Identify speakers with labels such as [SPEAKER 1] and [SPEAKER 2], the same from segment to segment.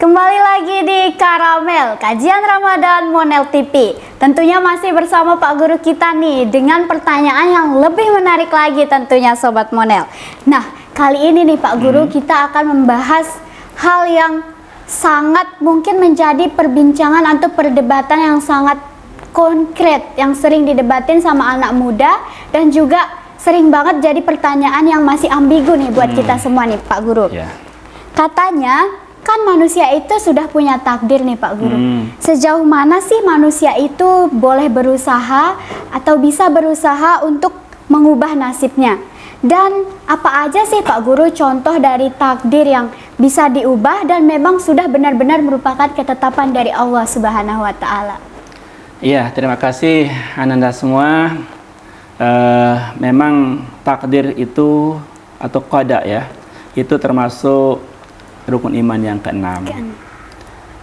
[SPEAKER 1] Kembali lagi di Karamel, kajian Ramadan Monel TV. Tentunya masih bersama Pak Guru kita nih dengan pertanyaan yang lebih menarik lagi tentunya Sobat Monel. Nah, kali ini nih Pak Guru kita akan membahas hal yang sangat mungkin menjadi perbincangan atau perdebatan yang sangat konkret, yang sering didebatin sama anak muda dan juga sering banget jadi pertanyaan yang masih ambigu nih buat kita semua nih Pak Guru. Katanya kan manusia itu sudah punya takdir nih Pak Guru. Sejauh mana sih manusia itu boleh berusaha atau bisa berusaha untuk mengubah nasibnya? Dan apa aja sih Pak Guru contoh dari takdir yang bisa diubah dan memang sudah benar-benar merupakan ketetapan dari Allah Subhanahu wa Ta'ala?
[SPEAKER 2] Iya, terima kasih Ananda semua. Memang takdir itu atau qada ya, itu termasuk rukun iman yang keenam.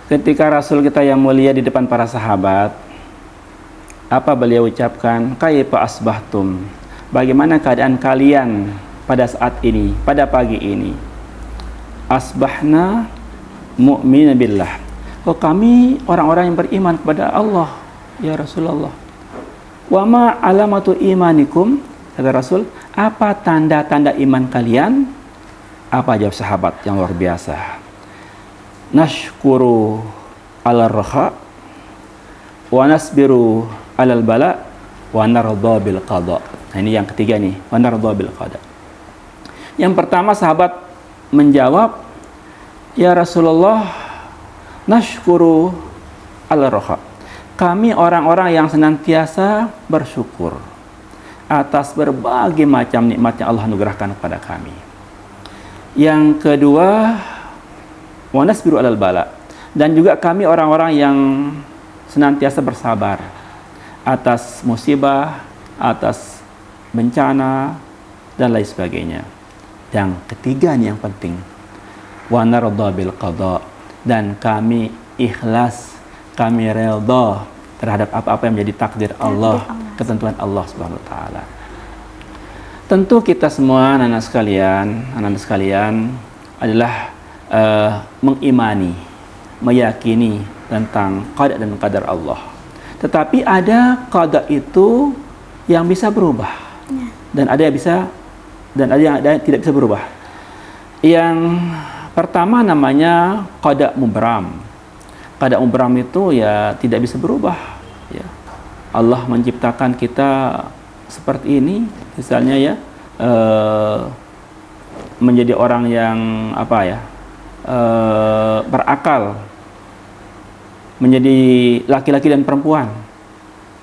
[SPEAKER 2] Ketika Rasul kita yang mulia di depan para sahabat, apa beliau ucapkan? Kaifa asbahtum? Bagaimana keadaan kalian pada saat ini, pada pagi ini? Asbahna mu'mina billah. Oh, kami orang-orang yang beriman kepada Allah, ya Rasulullah. Wa ma alamatu imanikum? Kata Rasul, apa tanda-tanda iman kalian? Apa jawab sahabat yang luar biasa? Nashkuru ala raha wa nasbiru alal bala wa narda bil qada. Nah, ini yang ketiga nih, wa narda bil qada. Yang pertama sahabat menjawab, ya Rasulullah, nashkuru ala raha. Kami orang-orang yang senantiasa bersyukur atas berbagai macam nikmat yang Allah anugerahkan kepada kami. Yang kedua, wa nasbiru alal bala, dan juga kami orang-orang yang senantiasa bersabar atas musibah, atas bencana dan lain sebagainya. Yang ketiga nih yang penting, wa narda bil qada, dan kami ikhlas, kami redha terhadap apa-apa yang menjadi takdir Allah, ketentuan Allah Subhanahu wa Ta'ala. Tentu kita semua anak-anak sekalian adalah mengimani, meyakini tentang qada dan qadar Allah. Tetapi ada qada itu yang bisa berubah, dan ada yang bisa, dan ada yang tidak bisa berubah. Yang pertama namanya qada mubram. Qada mubram itu ya tidak bisa berubah. Ya. Allah menciptakan kita seperti ini, misalnya ya, menjadi orang yang berakal, menjadi laki-laki dan perempuan.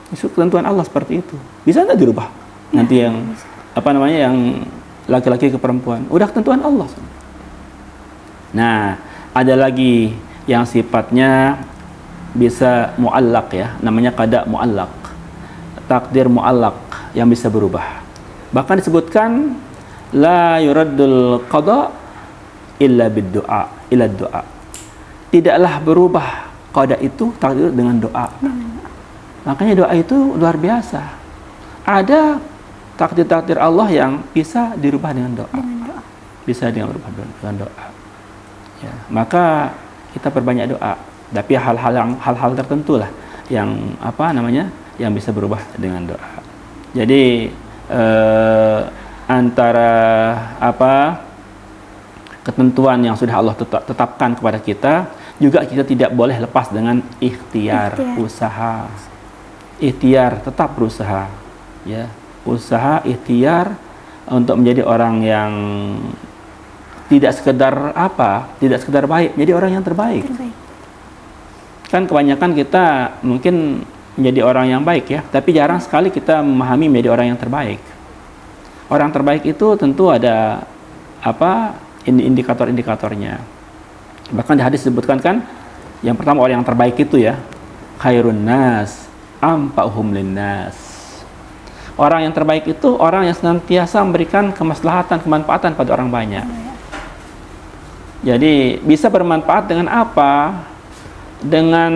[SPEAKER 2] Itu ketentuan Allah seperti itu. Bisa nggak dirubah? Nanti yang yang laki-laki ke perempuan, udah ketentuan Allah. Nah, ada lagi yang sifatnya bisa muallaq ya, namanya qada muallaq, takdir muallaq yang bisa berubah. Bahkan disebutkan la yuraddul qada illa bid-du'a, illa du'a. Tidaklah berubah qada itu, takdir, dengan doa. Makanya doa itu luar biasa. Ada takdir-takdir Allah yang bisa dirubah dengan doa. Bisa berubah dengan doa. Ya, maka kita perbanyak doa. Tapi hal-hal tertentu lah yang yang bisa berubah dengan doa. Jadi antara ketentuan yang sudah Allah tetapkan kepada kita, juga kita tidak boleh lepas dengan ikhtiar. Usaha. Ikhtiar, tetap berusaha. Ya, usaha, ikhtiar untuk menjadi orang yang tidak sekedar baik, menjadi orang yang terbaik. Kan kebanyakan kita mungkin menjadi orang yang baik ya, tapi jarang sekali kita memahami menjadi orang yang terbaik. Orang terbaik itu tentu ada indikator-indikatornya. Bahkan di hadis disebutkan kan, yang pertama orang yang terbaik itu ya, khairun nas anfa'uhum linnas. Orang yang terbaik itu orang yang senantiasa memberikan kemaslahatan, kemanfaatan pada orang banyak. Jadi bisa bermanfaat dengan apa? Dengan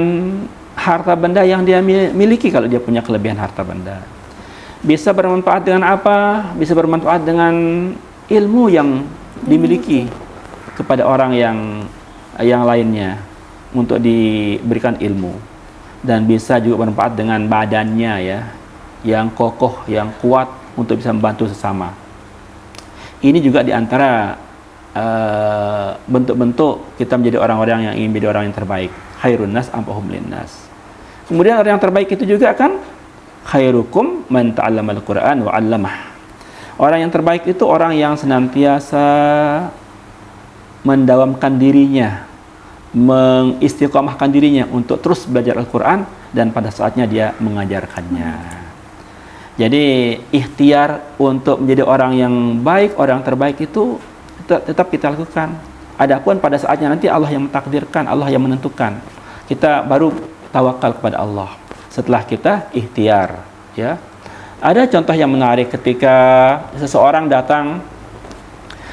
[SPEAKER 2] harta benda yang dia miliki kalau dia punya kelebihan harta benda. Bisa bermanfaat dengan apa? Bisa bermanfaat dengan ilmu yang dimiliki kepada orang yang lainnya. untuk diberikan ilmu dan bisa juga bermanfaat dengan badannya ya, yang kokoh, yang kuat untuk bisa membantu sesama. Ini juga diantara bentuk-bentuk kita menjadi orang-orang yang ingin menjadi orang yang terbaik. Khairun nas anfa'uhum linnas. Kemudian orang yang terbaik itu juga kan khairukum man ta'allamal Qur'an wa 'allamah. Orang yang terbaik itu orang yang senantiasa mendawamkan dirinya, mengistiqomahkan dirinya untuk terus belajar Al-Qur'an dan pada saatnya dia mengajarkannya. Jadi ikhtiar untuk menjadi orang yang baik, orang terbaik itu tetap kita lakukan. Adapun pada saatnya nanti Allah yang mentakdirkan, Allah yang menentukan. Kita baru tawakal kepada Allah setelah kita ikhtiar, ya. Ada contoh yang menarik ketika seseorang datang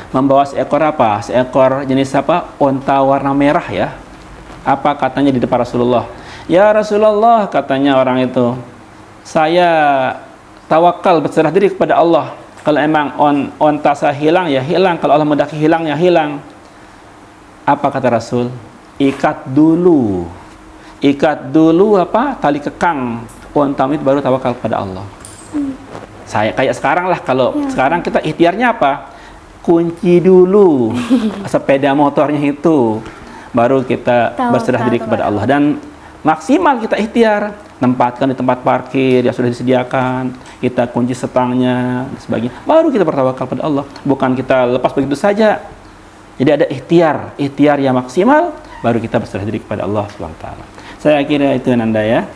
[SPEAKER 2] membawa seekor apa? Seekor jenis apa? Onta warna merah ya. Apa katanya di depan Rasulullah? Ya Rasulullah, katanya orang itu, saya tawakal berserah diri kepada Allah. Kalau emang onta saya hilang ya hilang, kalau Allah mendaki hilang ya hilang. Apa kata Rasul? Ikat dulu apa? Tali kekang onta itu baru tawakal kepada Allah. Saya kayak sekarang lah, kalau sekarang kita ikhtiarnya apa? Kunci dulu sepeda motornya itu, baru kita berserah diri kepada Allah dan maksimal kita ikhtiar, tempatkan di tempat parkir yang sudah disediakan, kita kunci setangnya dan sebagainya, baru kita bertawakal pada Allah, bukan kita lepas begitu saja. Jadi ada ikhtiar yang maksimal, baru kita berserah diri kepada Allah SWT. Saya kira itu Nanda ya.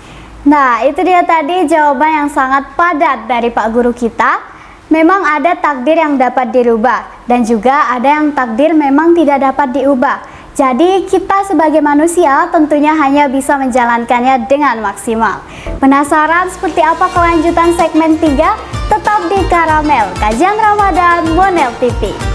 [SPEAKER 1] Nah, itu dia tadi jawaban yang sangat padat dari Pak Guru kita. Memang ada takdir yang dapat dirubah dan juga ada yang takdir memang tidak dapat diubah. Jadi kita sebagai manusia tentunya hanya bisa menjalankannya dengan maksimal. Penasaran seperti apa kelanjutan segmen 3? Tetap di Karamel, Kajian Ramadan Monel TV.